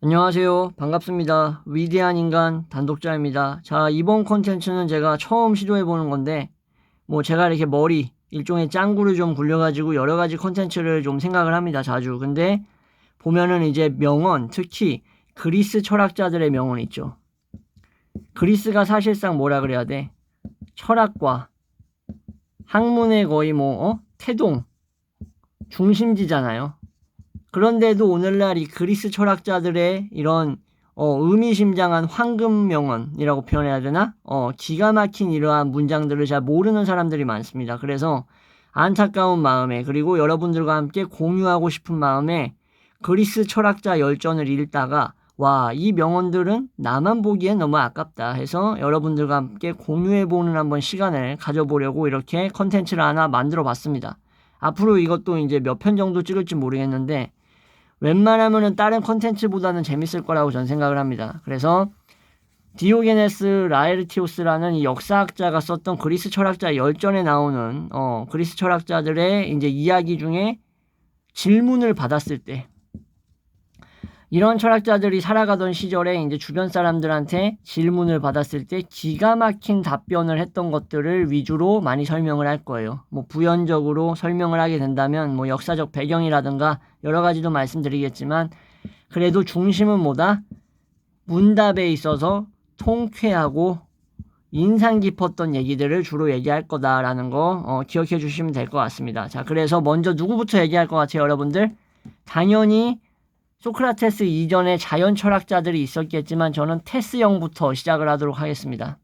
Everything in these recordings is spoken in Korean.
안녕하세요. 반갑습니다. 위대한 인간 단독자입니다. 자, 이번 콘텐츠는 제가 처음 시도해보는 건데, 제가 이렇게 일종의 짱구를 좀 굴려가지고 여러 가지 콘텐츠를 좀 생각을 합니다. 자주. 근데 보면은 이제 명언, 특히 그리스 철학자들의 명언 있죠. 그리스가 사실상 뭐라 그래야 돼? 철학과 학문의 거의 태동, 중심지잖아요. 그런데도 오늘날 이 그리스 철학자들의 이런 의미심장한 황금 명언이라고 표현해야 되나? 기가 막힌 이러한 문장들을 잘 모르는 사람들이 많습니다. 그래서 안타까운 마음에, 그리고 여러분들과 함께 공유하고 싶은 마음에 그리스 철학자 열전을 읽다가 이 명언들은 나만 보기엔 너무 아깝다 해서 여러분들과 함께 공유해보는 한번 시간을 가져보려고 이렇게 컨텐츠를 하나 만들어 봤습니다. 앞으로 이것도 이제 몇 편 정도 찍을지 모르겠는데 웬만하면은 다른 컨텐츠보다는 재밌을 거라고 전 생각을 합니다. 그래서 디오게네스 라에르티오스라는 이 역사학자가 썼던 그리스 철학자 열전에 나오는 그리스 철학자들의 이제 이야기 중에 질문을 받았을 때, 이런 철학자들이 살아가던 시절에 이제 주변 사람들한테 질문을 받았을 때 기가 막힌 답변을 했던 것들을 위주로 많이 설명을 할 거예요. 부연적으로 설명을 하게 된다면 역사적 배경이라든가 여러 가지도 말씀드리겠지만, 그래도 중심은 문답에 있어서 통쾌하고 인상 깊었던 얘기들을 주로 얘기할 거다라는 거 기억해 주시면 될 것 같습니다. 자, 그래서 먼저 누구부터 얘기할 것 같아요, 여러분들? 당연히 소크라테스 이전에 자연 철학자들이 있었겠지만 저는 테스 형부터 시작을 하도록 하겠습니다.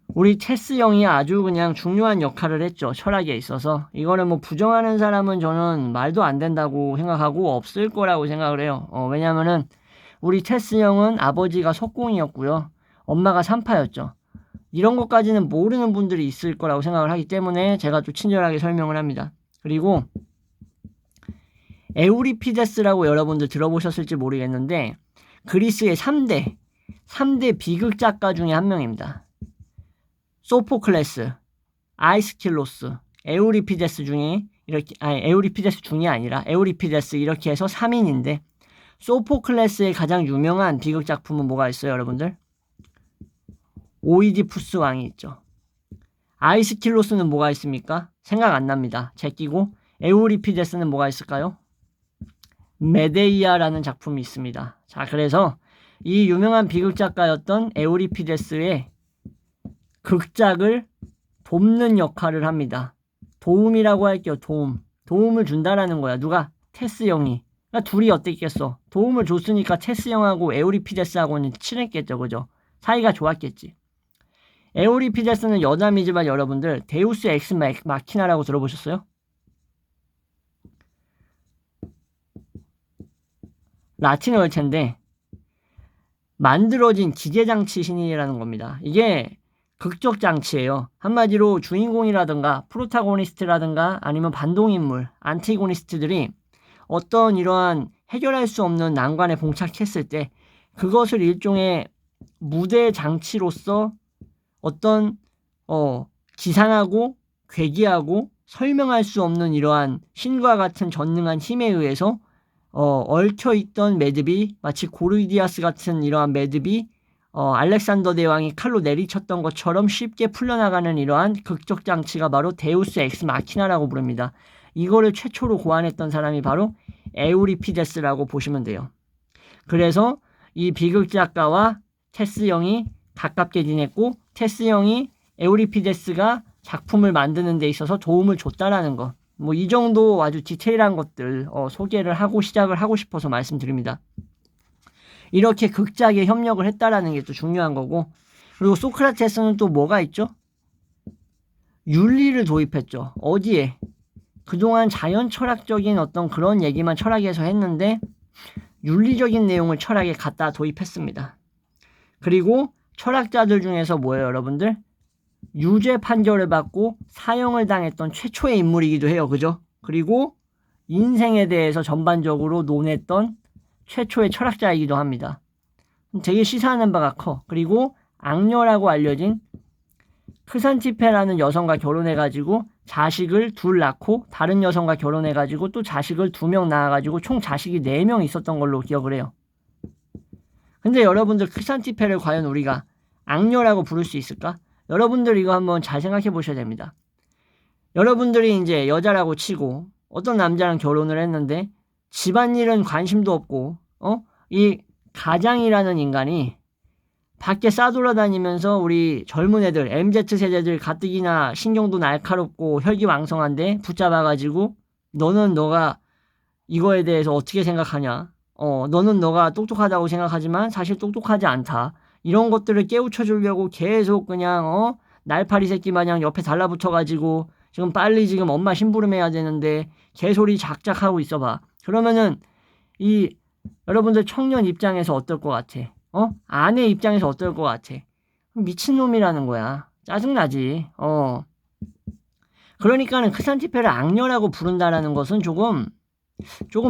우리 테스 형이 아주 그냥 중요한 역할을 했죠. 철학에 있어서. 이거는 부정하는 사람은 저는 말도 안 된다고 생각하고 없을 거라고 생각을 해요. 왜냐면은 우리 테스 형은 아버지가 석공이었고요. 엄마가 산파였죠. 이런 것까지는 모르는 분들이 있을 거라고 생각을 하기 때문에 제가 좀 친절하게 설명을 합니다. 그리고 에우리피데스라고 여러분들 들어보셨을지 모르겠는데 그리스의 3대 비극 작가 중에 한 명입니다. 소포클레스, 아이스킬로스, 에우리피데스 중에 에우리피데스 중이 아니라 에우리피데스 이렇게 해서 3인인데 소포클레스의 가장 유명한 비극 작품은 뭐가 있어요, 여러분들? 오이디푸스 왕이 있죠. 아이스킬로스는 뭐가 있습니까? 생각 안 납니다. 제끼고. 에우리피데스는 뭐가 있을까요? 메데이아라는 작품이 있습니다. 자, 그래서 이 유명한 비극 작가였던 에우리피데스의 극작을 돕는 역할을 합니다. 도움이라고 할게요. 도움을 준다라는 거야. 누가? 테스 형이. 그러니까 둘이 어땠겠어? 도움을 줬으니까 테스 형하고 에우리피데스하고는 친했겠죠, 그죠? 사이가 좋았겠지. 에우리피데스는 여담이지만 여러분들 데우스 엑스 마키나라고 들어보셨어요? 라틴어일 텐데 만들어진 기계장치 신이라는 겁니다. 이게 극적 장치예요. 한마디로 주인공이라든가 프로타고니스트라든가 아니면 반동인물, 안티고니스트들이 어떤 이러한 해결할 수 없는 난관에 봉착했을 때 그것을 일종의 무대 장치로서 어떤 기상하고 괴기하고 설명할 수 없는 이러한 신과 같은 전능한 힘에 의해서 얽혀있던 매듭이 마치 고르디아스 같은 이러한 매듭이 알렉산더 대왕이 칼로 내리쳤던 것처럼 쉽게 풀려나가는 이러한 극적 장치가 바로 데우스 엑스 마키나라고 부릅니다. 이거를 최초로 고안했던 사람이 바로 에우리피데스라고 보시면 돼요. 그래서 이 비극 작가와 테스 형이 가깝게 지냈고 테스 형이 에우리피데스가 작품을 만드는 데 있어서 도움을 줬다라는 거. 이 정도 아주 디테일한 것들 소개를 하고 시작을 하고 싶어서 말씀드립니다. 이렇게 극작에 협력을 했다라는 게 또 중요한 거고, 그리고 소크라테스는 또 뭐가 있죠? 윤리를 도입했죠. 어디에? 그동안 자연 철학적인 어떤 그런 얘기만 철학에서 했는데 윤리적인 내용을 철학에 갖다 도입했습니다. 그리고 철학자들 중에서 뭐예요, 여러분들? 유죄 판결을 받고 사형을 당했던 최초의 인물이기도 해요. 그죠? 그리고 인생에 대해서 전반적으로 논했던 최초의 철학자이기도 합니다. 되게 시사하는 바가 커. 그리고 악녀라고 알려진 크산티페라는 여성과 결혼해가지고 자식을 둘 낳고 다른 여성과 결혼해가지고 또 자식을 2명 낳아가지고 총 자식이 4명 있었던 걸로 기억을 해요. 근데 여러분들 크산티페를 과연 우리가 악녀라고 부를 수 있을까? 여러분들 이거 한번 잘 생각해 보셔야 됩니다. 여러분들이 이제 여자라고 치고 어떤 남자랑 결혼을 했는데 집안일은 관심도 없고 이 가장이라는 인간이 밖에 싸돌아다니면서 우리 젊은 애들 MZ 세대들 가뜩이나 신경도 날카롭고 혈기왕성한데 붙잡아가지고 너가 이거에 대해서 어떻게 생각하냐? 너는 너가 똑똑하다고 생각하지만 사실 똑똑하지 않다. 이런 것들을 깨우쳐 주려고 계속 그냥 날파리 새끼 마냥 옆에 달라붙어가지고 지금 빨리 지금 엄마 심부름해야 되는데 개소리 작작하고 있어봐. 그러면은 이 여러분들 청년 입장에서 어떨 것 같아? 아내 입장에서 어떨 것 같아? 미친놈이라는 거야. 짜증나지. 그러니까는 크산티페를 악녀라고 부른다라는 것은 조금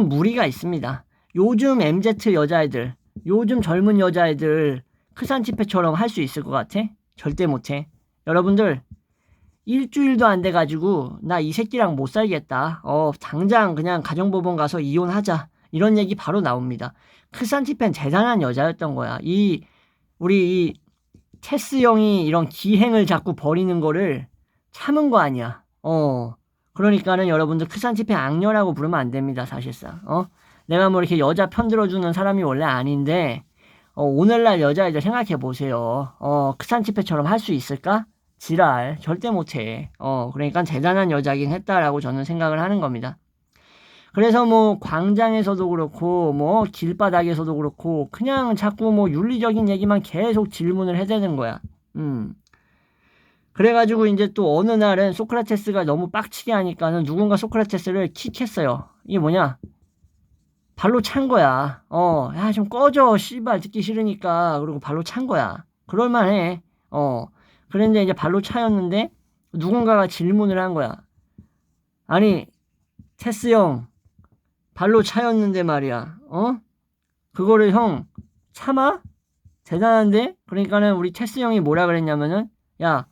무리가 있습니다. 요즘 MZ 여자애들, 요즘 젊은 여자애들 크산티페처럼 할 수 있을 것 같아? 절대 못해. 여러분들 일주일도 안 돼가지고 나 이 새끼랑 못 살겠다. 당장 그냥 가정법원 가서 이혼하자. 이런 얘기 바로 나옵니다. 크산티페는 대단한 여자였던 거야. 우리 이 테스 형이 이런 기행을 자꾸 벌이는 거를 참은 거 아니야. 그러니까는 여러분들 크산티페 악녀라고 부르면 안 됩니다. 사실상. 내가 뭐 이렇게 여자 편 들어주는 사람이 원래 아닌데 오늘날 여자애들 생각해 보세요. 크산티페처럼 할 수 있을까? 지랄 절대 못해. 그러니까 대단한 여자긴 했다라고 저는 생각을 하는 겁니다. 그래서 뭐 광장에서도 그렇고 뭐 길바닥에서도 그렇고 그냥 자꾸 뭐 윤리적인 얘기만 계속 질문을 해대는 거야. 그래가지고 이제 또 어느 날은 소크라테스가 너무 빡치게 하니까는 누군가 소크라테스를 킥했어요. 이게 뭐냐? 발로 찬 거야. 야, 좀 꺼져. 씨발, 듣기 싫으니까. 그리고 발로 찬 거야. 그럴만해. 그런데 이제 발로 차였는데 누군가가 질문을 한 거야. 아니, 테스 형, 발로 차였는데 말이야. 그거를 형 참아? 대단한데? 그러니까는 우리 테스 형이 뭐라 그랬냐면은 야,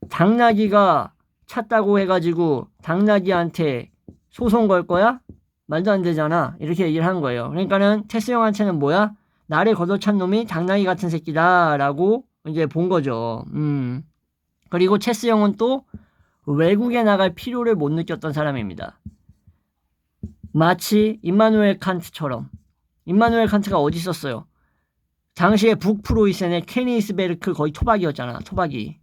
당나귀가 찼다고 해가지고 당나귀한테 소송 걸 거야? 말도 안 되잖아. 이렇게 얘기를 한 거예요. 그러니까는 테스 형한테는 뭐야? 나를 걷어찬 놈이 당나귀 같은 새끼다라고 이제 본 거죠. 그리고 테스 형은 또 외국에 나갈 필요를 못 느꼈던 사람입니다. 마치 임마누엘 칸트처럼. 임마누엘 칸트가 어디 있었어요? 당시에 북프로이센의 케니스베르크 거의 토박이었잖아. 토박이.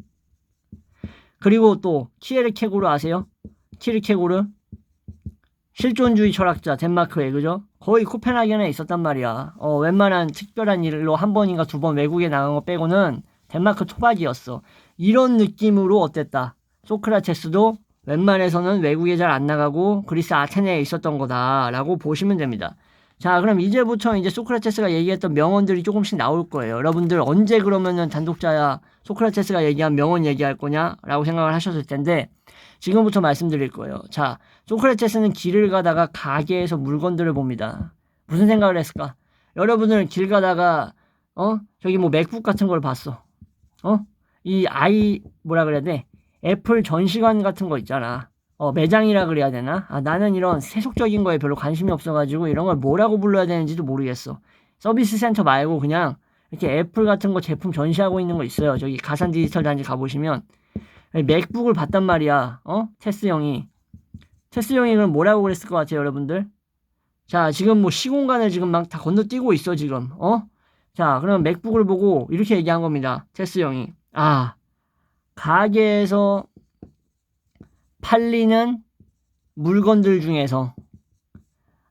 그리고 또 키에르케고르 아세요? 키르케고르? 실존주의 철학자 덴마크에 그죠? 거의 코펜하겐에 있었단 말이야. 웬만한 특별한 일로 한 번인가 두 번 외국에 나간 거 빼고는 덴마크 토박이었어. 이런 느낌으로 어땠다? 소크라테스도 웬만해서는 외국에 잘 안 나가고 그리스 아테네에 있었던 거다라고 보시면 됩니다. 자, 그럼 이제부터 이제 소크라테스가 얘기했던 명언들이 조금씩 나올 거예요. 여러분들 언제 그러면은 단독자야 소크라테스가 얘기한 명언 얘기할 거냐라고 생각을 하셨을 텐데 지금부터 말씀드릴 거예요. 자, 소크라테스는 길을 가다가 가게에서 물건들을 봅니다. 무슨 생각을 했을까? 여러분들 길 가다가 저기 뭐 맥북 같은 걸 봤어. 뭐라 그래야 돼? 애플 전시관 같은 거 있잖아. 매장이라 그래야 되나? 나는 이런 세속적인 거에 별로 관심이 없어가지고 이런 걸 뭐라고 불러야 되는지도 모르겠어. 서비스 센터 말고 그냥 이렇게 애플 같은 거 제품 전시하고 있는 거 있어요. 저기 가산 디지털 단지 가보시면 맥북을 봤단 말이야. 테스 형이 그럼 뭐라고 그랬을 것 같아요, 여러분들? 자, 지금 뭐 시공간을 지금 막 다 건너뛰고 있어, 지금. 자, 그럼 맥북을 보고 이렇게 얘기한 겁니다. 테스 형이. 가게에서 팔리는 물건들 중에서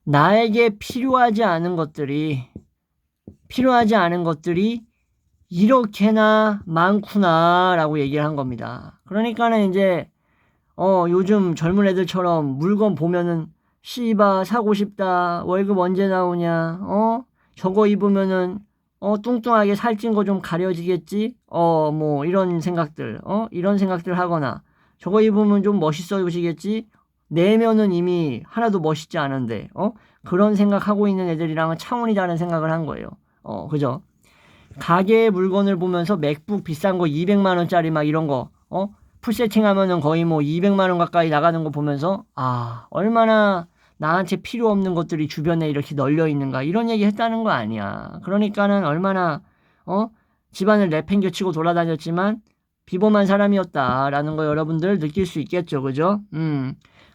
나에게 필요하지 않은 것들이 이렇게나 많구나 라고 얘기를 한 겁니다. 그러니까는 이제 요즘 젊은 애들처럼 물건 보면은 씨바 사고 싶다, 월급 언제 나오냐, 저거 입으면은 뚱뚱하게 살찐 거 좀 가려지겠지, 뭐 이런 생각들 하거나 저거 입으면 좀 멋있어 보시겠지, 내면은 이미 하나도 멋있지 않은데 그런 생각하고 있는 애들이랑은 차원이 다른 생각을 한 거예요. 그죠? 가게의 물건을 보면서 맥북 비싼 거 200만 원짜리 막 이런 거 풀세팅하면은 거의 뭐 200만 원 가까이 나가는 거 보면서 얼마나 나한테 필요 없는 것들이 주변에 이렇게 널려 있는가 이런 얘기 했다는 거 아니야. 그러니까는 얼마나 집안을 내팽개치고 돌아다녔지만 비범한 사람이었다라는 거 여러분들 느낄 수 있겠죠. 그죠?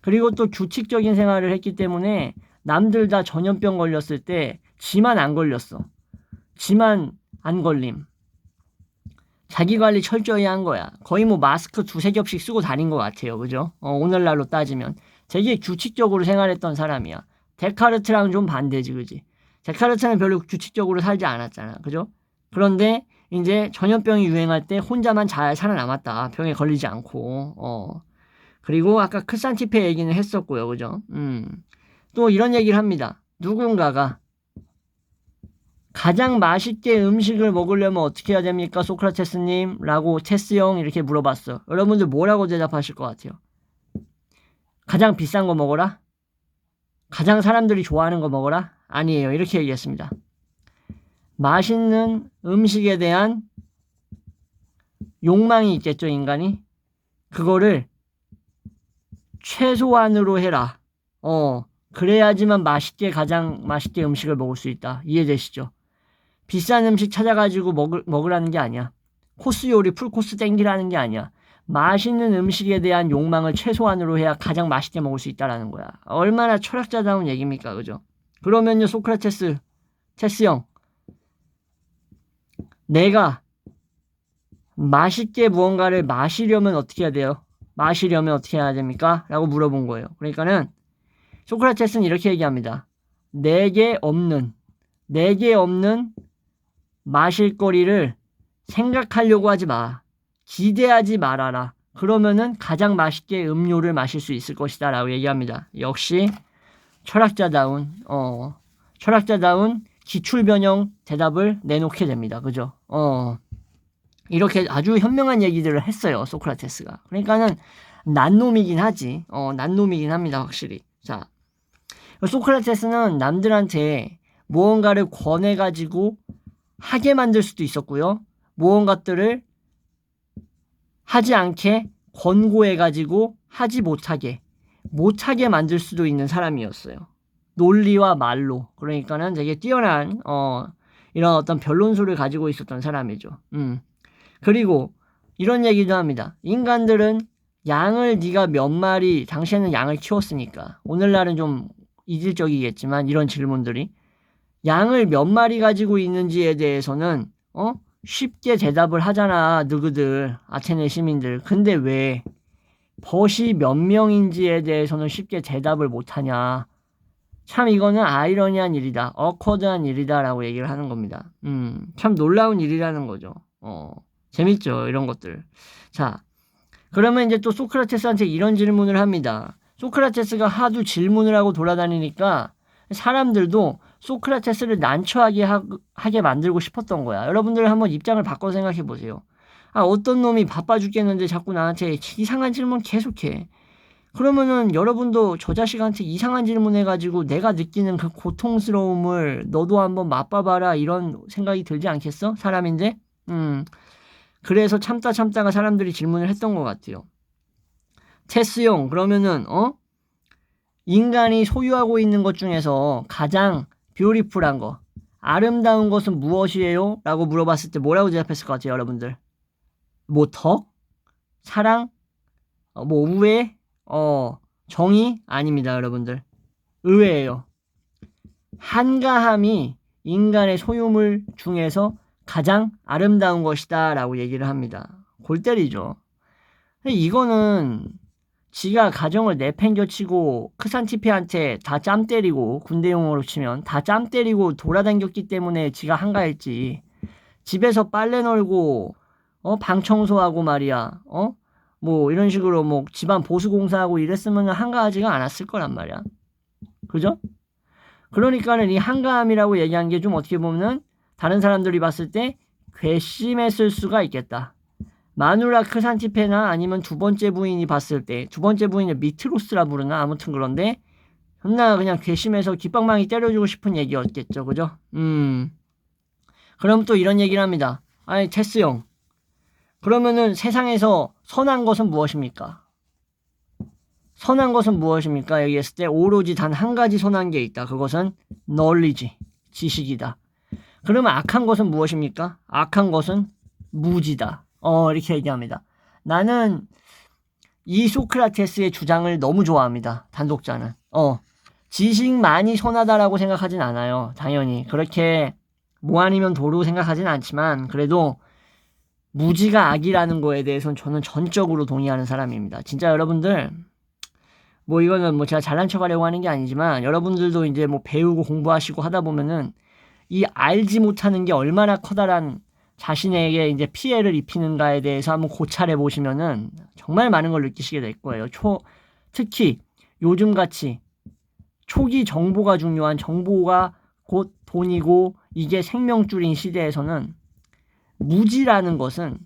그리고 또 규칙적인 생활을 했기 때문에 남들 다 전염병 걸렸을 때 지만 안 걸렸어. 지만 안 걸림. 자기 관리 철저히 한 거야. 거의 뭐 마스크 2-3겹씩 쓰고 다닌 것 같아요. 그죠? 오늘날로 따지면. 되게 규칙적으로 생활했던 사람이야. 데카르트랑 좀 반대지, 그지? 데카르트는 별로 규칙적으로 살지 않았잖아. 그죠? 그런데 이제 전염병이 유행할 때 혼자만 잘 살아남았다. 병에 걸리지 않고. 그리고 아까 크산티페 얘기는 했었고요. 그죠? 또 이런 얘기를 합니다. 누군가가 가장 맛있게 음식을 먹으려면 어떻게 해야 됩니까? 소크라테스님? 라고 테스 형 이렇게 물어봤어. 여러분들 뭐라고 대답하실 것 같아요? 가장 비싼 거 먹어라? 가장 사람들이 좋아하는 거 먹어라? 아니에요. 이렇게 얘기했습니다. 맛있는 음식에 대한 욕망이 있겠죠, 인간이? 그거를 최소한으로 해라. 그래야지만 가장 맛있게 음식을 먹을 수 있다. 이해되시죠? 비싼 음식 찾아가지고 먹으라는 게 아니야. 코스 요리, 풀코스 땡기라는 게 아니야. 맛있는 음식에 대한 욕망을 최소한으로 해야 가장 맛있게 먹을 수 있다라는 거야. 얼마나 철학자다운 얘기입니까? 그죠? 그러면요, 테스 형. 내가 맛있게 무언가를 마시려면 어떻게 해야 돼요? 마시려면 어떻게 해야 됩니까? 라고 물어본 거예요. 그러니까는 소크라테스는 이렇게 얘기합니다. 내게 없는 마실 거리를 생각하려고 하지 마. 기대하지 말아라. 그러면은 가장 맛있게 음료를 마실 수 있을 것이다 라고 얘기합니다. 역시 철학자다운 기출변형 대답을 내놓게 됩니다. 그죠? 이렇게 아주 현명한 얘기들을 했어요. 소크라테스가. 그러니까는 난놈이긴 하지. 난놈이긴 합니다. 확실히. 자, 소크라테스는 남들한테 무언가를 권해가지고 하게 만들 수도 있었고요. 무언가들을 하지 않게 권고해가지고 하지 못하게 만들 수도 있는 사람이었어요. 논리와 말로. 그러니까는 되게 뛰어난 이런 어떤 변론술을 가지고 있었던 사람이죠. 그리고 이런 얘기도 합니다. 인간들은 양을 네가 몇 마리, 당신은 양을 키웠으니까. 오늘날은 좀 이질적이겠지만 이런 질문들이 양을 몇 마리 가지고 있는지에 대해서는 쉽게 대답을 하잖아. 너희들 아테네 시민들. 근데 왜 벗이 몇 명인지에 대해서는 쉽게 대답을 못하냐. 참 이거는 아이러니한 일이다. 어커드한 일이다 라고 얘기를 하는 겁니다. 참 놀라운 일이라는 거죠. 재밌죠 이런 것들. 자, 그러면 이제 또 소크라테스한테 이런 질문을 합니다. 소크라테스가 하도 질문을 하고 돌아다니니까 사람들도 소크라테스를 난처하게 하게 만들고 싶었던 거야. 여러분들 한번 입장을 바꿔 생각해 보세요. 어떤 놈이 바빠 죽겠는데 자꾸 나한테 이상한 질문 계속해. 그러면은 여러분도 저 자식한테 이상한 질문 해가지고 내가 느끼는 그 고통스러움을 너도 한번 맛봐봐라 이런 생각이 들지 않겠어? 사람인데? 그래서 참다가 사람들이 질문을 했던 것 같아요. 테스용, 그러면은, 인간이 소유하고 있는 것 중에서 가장 뷰티풀한 거, 아름다운 것은 무엇이에요? 라고 물어봤을 때 뭐라고 대답했을 것 같아요, 여러분들? 뭐 덕? 사랑? 뭐 우애? 정의? 아닙니다, 여러분들. 의외예요. 한가함이 인간의 소유물 중에서 가장 아름다운 것이다 라고 얘기를 합니다. 골 때리죠. 이거는 지가 가정을 내팽겨치고 크산티페한테 다 짬 때리고 군대용어로 치면 다 짬 때리고 돌아다녔기 때문에 지가 한가했지. 집에서 빨래 널고 방 청소하고 말이야. 뭐 이런 식으로 뭐 집안 보수공사하고 이랬으면 한가하지가 않았을 거란 말이야. 그죠? 그러니까는 이 한가함이라고 얘기한 게 좀 어떻게 보면은 다른 사람들이 봤을 때 괘씸했을 수가 있겠다. 마누라 크산티페나 아니면 두 번째 부인이 봤을 때, 두 번째 부인을 미트로스라 부르나? 아무튼 그런데 존나 그냥 괘씸해서 귓방망이 때려주고 싶은 얘기였겠죠. 그죠? 그럼 또 이런 얘기를 합니다. 아니 테스 형, 그러면은 세상에서 선한 것은 무엇입니까? 선한 것은 무엇입니까? 여기 했을 때 오로지 단 한 가지 선한 게 있다. 그것은 knowledge, 지식이다. 그러면 악한 것은 무엇입니까? 악한 것은 무지다. 이렇게 얘기합니다. 나는 이 소크라테스의 주장을 너무 좋아합니다. 단독자는. 지식만이 선하다라고 생각하진 않아요. 당연히. 그렇게 뭐 아니면 도로 생각하진 않지만 그래도 무지가 악이라는 거에 대해서는 저는 전적으로 동의하는 사람입니다. 진짜 여러분들 뭐 이거는 뭐 제가 잘난 척하려고 하는 게 아니지만 여러분들도 이제 뭐 배우고 공부하시고 하다 보면은 이 알지 못하는 게 얼마나 커다란 자신에게 이제 피해를 입히는가에 대해서 한번 고찰해 보시면은 정말 많은 걸 느끼시게 될 거예요. 특히 요즘같이 초기 정보가 중요한 정보가 곧 돈이고 이게 생명줄인 시대에서는 무지라는 것은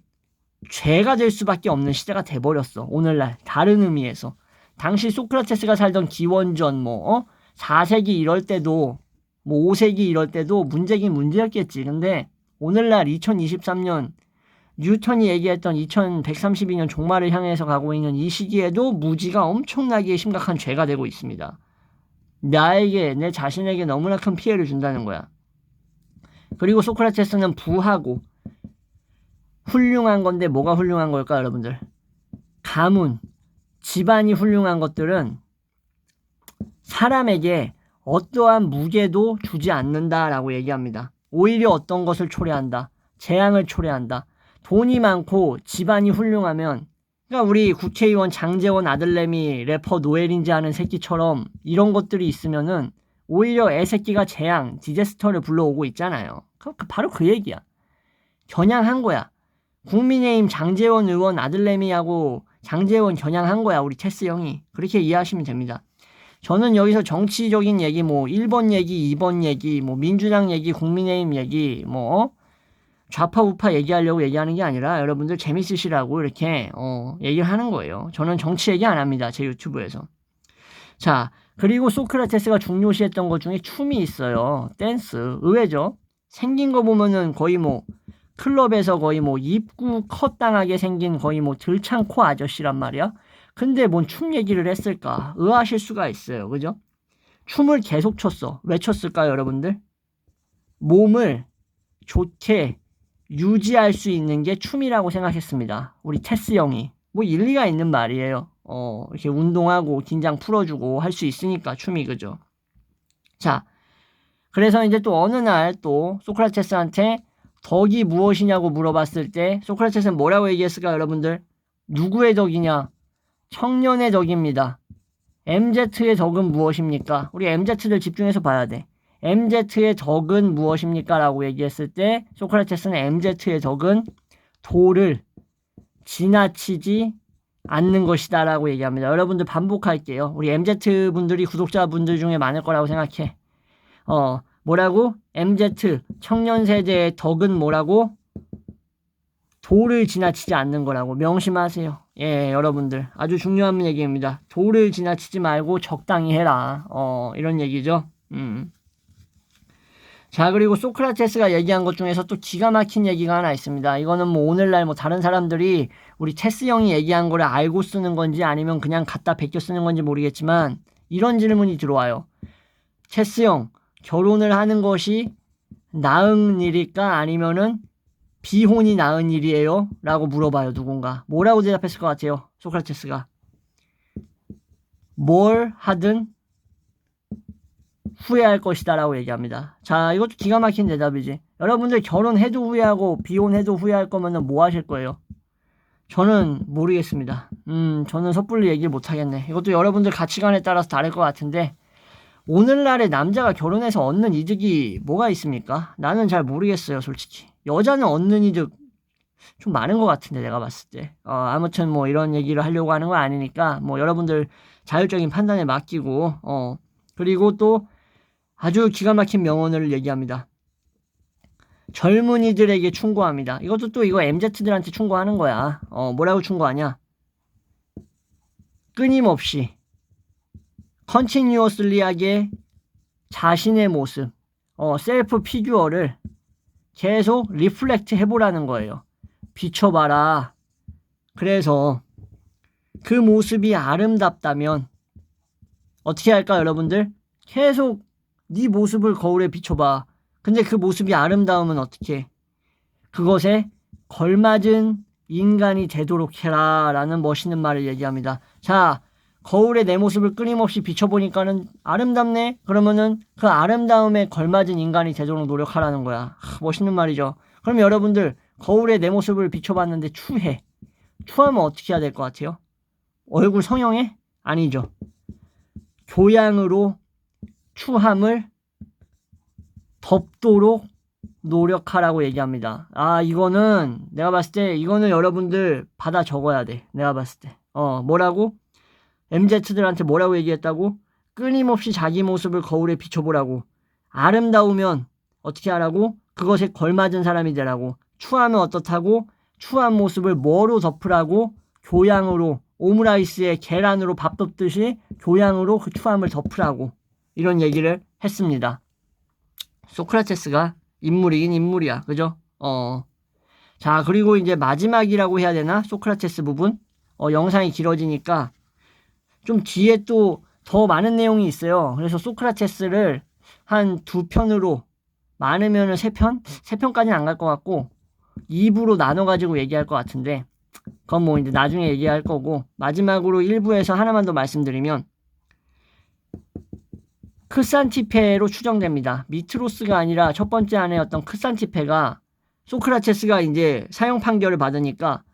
죄가 될 수밖에 없는 시대가 돼버렸어. 오늘날 다른 의미에서. 당시 소크라테스가 살던 기원전 4세기 이럴 때도 5세기 이럴 때도 문제긴 문제였겠지. 근데 오늘날 2023년 뉴턴이 얘기했던 2132년 종말을 향해서 가고 있는 이 시기에도 무지가 엄청나게 심각한 죄가 되고 있습니다. 내 자신에게 너무나 큰 피해를 준다는 거야. 그리고 소크라테스는 부하고 훌륭한 건데 뭐가 훌륭한 걸까 여러분들? 가문, 집안이 훌륭한 것들은 사람에게 어떠한 무게도 주지 않는다라고 얘기합니다. 오히려 어떤 것을 초래한다. 재앙을 초래한다. 돈이 많고 집안이 훌륭하면 그러니까 우리 국회의원 장제원 아들내미 래퍼 노엘인지 아는 새끼처럼 이런 것들이 있으면은 오히려 애새끼가 재앙, 디제스터를 불러오고 있잖아요. 바로 그 얘기야. 겨냥한 거야. 국민의힘 장제원 의원 아들내미하고 장제원 겨냥한 거야. 우리 테스 형이. 그렇게 이해하시면 됩니다. 저는 여기서 정치적인 얘기 1번 얘기, 2번 얘기, 민주당 얘기, 국민의힘 얘기, 좌파 우파 얘기하려고 얘기하는 게 아니라 여러분들 재밌으시라고 이렇게 얘기를 하는 거예요. 저는 정치 얘기 안 합니다. 제 유튜브에서. 자, 그리고 소크라테스가 중요시했던 것 중에 춤이 있어요. 댄스. 의외죠? 생긴 거 보면은 거의 클럽에서 거의 입구 컷당하게 생긴 거의 들창코 아저씨란 말이야. 근데 뭔 춤 얘기를 했을까? 의아하실 수가 있어요. 그죠? 춤을 계속 췄어. 왜 췄을까요, 여러분들? 몸을 좋게 유지할 수 있는 게 춤이라고 생각했습니다. 우리 테스 형이. 일리가 있는 말이에요. 이렇게 운동하고 긴장 풀어주고 할 수 있으니까 춤이, 그죠? 자, 그래서 이제 또 어느 날 또 소크라테스한테 덕이 무엇이냐고 물어봤을 때 소크라테스는 뭐라고 얘기했을까, 여러분들? 누구의 덕이냐? 청년의 덕입니다. MZ의 덕은 무엇입니까? 우리 MZ들 집중해서 봐야 돼. MZ의 덕은 무엇입니까? 라고 얘기했을 때 소크라테스는 MZ의 덕은 도를 지나치지 않는 것이다 라고 얘기합니다. 여러분들 반복할게요. 우리 MZ분들이 구독자분들 중에 많을 거라고 생각해. 뭐라고? MZ 청년 세대의 덕은 뭐라고? 도를 지나치지 않는 거라고 명심하세요. 예, 여러분들 아주 중요한 얘기입니다. 도를 지나치지 말고 적당히 해라. 이런 얘기죠. 자, 그리고 소크라테스가 얘기한 것 중에서 또 기가 막힌 얘기가 하나 있습니다. 이거는 오늘날 다른 사람들이 우리 테스 형이 얘기한 거를 알고 쓰는 건지 아니면 그냥 갖다 베껴 쓰는 건지 모르겠지만 이런 질문이 들어와요. 테스 형, 결혼을 하는 것이 나은 일일까 아니면은 비혼이 나은 일이에요? 라고 물어봐요. 누군가. 뭐라고 대답했을 것 같아요? 소크라테스가. 뭘 하든 후회할 것이다 라고 얘기합니다. 자, 이것도 기가 막힌 대답이지. 여러분들 결혼해도 후회하고 비혼해도 후회할 거면 뭐 하실 거예요? 저는 모르겠습니다. 저는 섣불리 얘기를 못 하겠네. 이것도 여러분들 가치관에 따라서 다를 것 같은데 오늘날의 남자가 결혼해서 얻는 이득이 뭐가 있습니까? 나는 잘 모르겠어요, 솔직히. 여자는 얻는 이득 좀 많은 것 같은데, 내가 봤을 때. 아무튼 이런 얘기를 하려고 하는 건 아니니까, 여러분들 자율적인 판단에 맡기고, 그리고 또 아주 기가 막힌 명언을 얘기합니다. 젊은이들에게 충고합니다. 이것도 또 이거 MZ들한테 충고하는 거야. 뭐라고 충고하냐? 끊임없이 컨티뉴어슬리하게 자신의 모습, 셀프 피규어를 계속 리플렉트 해보라는 거예요. 비춰봐라. 그래서 그 모습이 아름답다면 어떻게 할까 여러분들? 계속 네 모습을 거울에 비춰봐. 근데 그 모습이 아름다우면 어떻게? 그것에 걸맞은 인간이 되도록 해라 라는 멋있는 말을 얘기합니다. 자, 거울에 내 모습을 끊임없이 비춰보니까는 아름답네? 그러면은 그 아름다움에 걸맞은 인간이 되도록 노력하라는 거야. 멋있는 말이죠. 그럼 여러분들 거울에 내 모습을 비춰봤는데 추해. 추하면 어떻게 해야 될 것 같아요? 얼굴 성형해? 아니죠. 교양으로 추함을 덮도록 노력하라고 얘기합니다. 이거는 내가 봤을 때 이거는 여러분들 받아 적어야 돼. 내가 봤을 때. 뭐라고? MZ들한테 뭐라고 얘기했다고? 끊임없이 자기 모습을 거울에 비춰보라고. 아름다우면 어떻게 하라고? 그것에 걸맞은 사람이 되라고. 추하면 어떻다고? 추한 모습을 뭐로 덮으라고? 교양으로, 오므라이스에 계란으로 밥 덮듯이 교양으로 그 추함을 덮으라고. 이런 얘기를 했습니다. 소크라테스가 인물이긴 인물이야. 그죠? 자, 그리고 이제 마지막이라고 해야 되나? 소크라테스 부분. 영상이 길어지니까 좀 뒤에 또 더 많은 내용이 있어요. 그래서 소크라테스를 한 2편으로, 많으면은 3편? 3편까지는 안 갈 것 같고 2부로 나눠가지고 얘기할 것 같은데 그건 뭐 이제 나중에 얘기할 거고, 마지막으로 1부에서 하나만 더 말씀드리면 크산티페로 추정됩니다. 미트로스가 아니라 첫 번째 아내였던 크산티페가 소크라테스가 이제 사형 판결을 받으니까,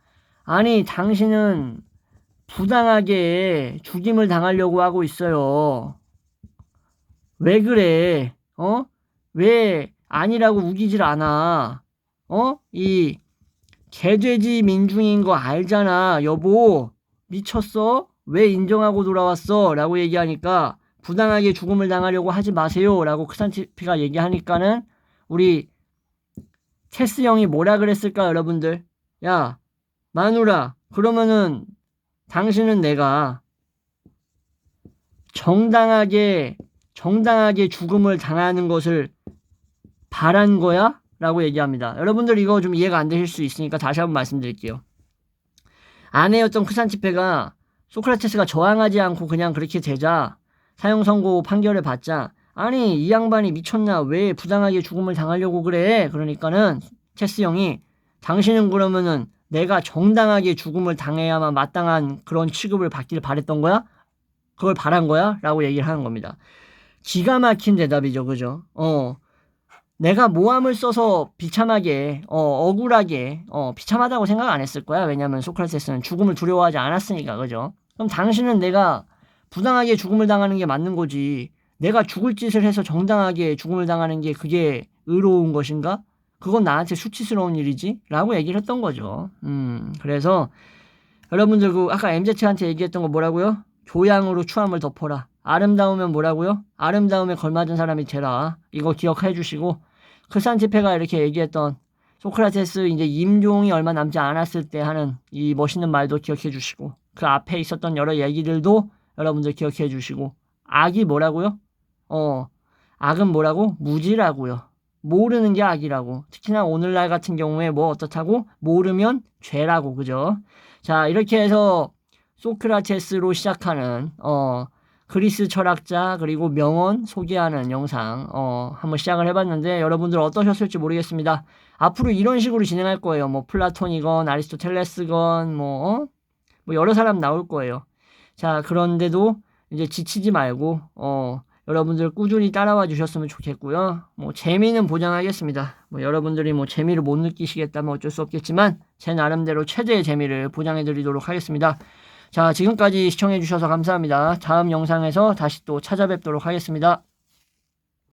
아니 당신은 부당하게 죽임을 당하려고 하고 있어요. 왜 그래? 왜 아니라고 우기질 않아? 이 개돼지 민중인 거 알잖아. 여보 미쳤어? 왜 인정하고 돌아왔어? 라고 얘기하니까 부당하게 죽음을 당하려고 하지 마세요 라고 크산티페가 얘기하니까는 우리 체스 형이 뭐라 그랬을까 여러분들? 야 마누라, 그러면은 당신은 내가 정당하게 죽음을 당하는 것을 바란 거야? 라고 얘기합니다. 여러분들 이거 좀 이해가 안 되실 수 있으니까 다시 한번 말씀드릴게요. 아내였던 크산티페가 소크라테스가 저항하지 않고 그냥 그렇게 되자, 사형 선고 판결을 받자, 아니 이 양반이 미쳤나, 왜 부당하게 죽음을 당하려고 그래? 그러니까는 체스 형이 당신은 그러면은 내가 정당하게 죽음을 당해야만 마땅한 그런 취급을 받기를 바랬던 거야? 그걸 바란 거야? 라고 얘기를 하는 겁니다. 기가 막힌 대답이죠. 그죠? 내가 모함을 써서 비참하게, 억울하게, 비참하다고 생각 안 했을 거야. 왜냐면 소크라테스는 죽음을 두려워하지 않았으니까. 그죠? 그럼 당신은 내가 부당하게 죽음을 당하는 게 맞는 거지, 내가 죽을 짓을 해서 정당하게 죽음을 당하는 게 그게 의로운 것인가? 그건 나한테 수치스러운 일이지? 라고 얘기를 했던 거죠. 그래서 여러분들 아까 MZ한테 얘기했던 거 뭐라고요? 교양으로 추함을 덮어라. 아름다우면 뭐라고요? 아름다움에 걸맞은 사람이 되라. 이거 기억해 주시고, 크산티페가 이렇게 얘기했던 소크라테스 이제 임종이 얼마 남지 않았을 때 하는 이 멋있는 말도 기억해 주시고, 그 앞에 있었던 여러 얘기들도 여러분들 기억해 주시고, 악이 뭐라고요? 악은 뭐라고? 무지라고요. 모르는 게 악이라고. 특히나 오늘날 같은 경우에 뭐 어떻다고? 모르면 죄라고. 그죠? 자, 이렇게 해서 소크라테스로 시작하는 그리스 철학자 그리고 명언 소개하는 영상 한번 시작을 해봤는데 여러분들 어떠셨을지 모르겠습니다. 앞으로 이런 식으로 진행할 거예요. 뭐 플라톤이건 아리스토텔레스건 뭐 여러 사람 나올 거예요. 자, 그런데도 이제 지치지 말고 여러분들 꾸준히 따라와 주셨으면 좋겠고요. 뭐 재미는 보장하겠습니다. 뭐 여러분들이 뭐 재미를 못 느끼시겠다면 어쩔 수 없겠지만 제 나름대로 최대의 재미를 보장해 드리도록 하겠습니다. 자, 지금까지 시청해 주셔서 감사합니다. 다음 영상에서 다시 또 찾아뵙도록 하겠습니다.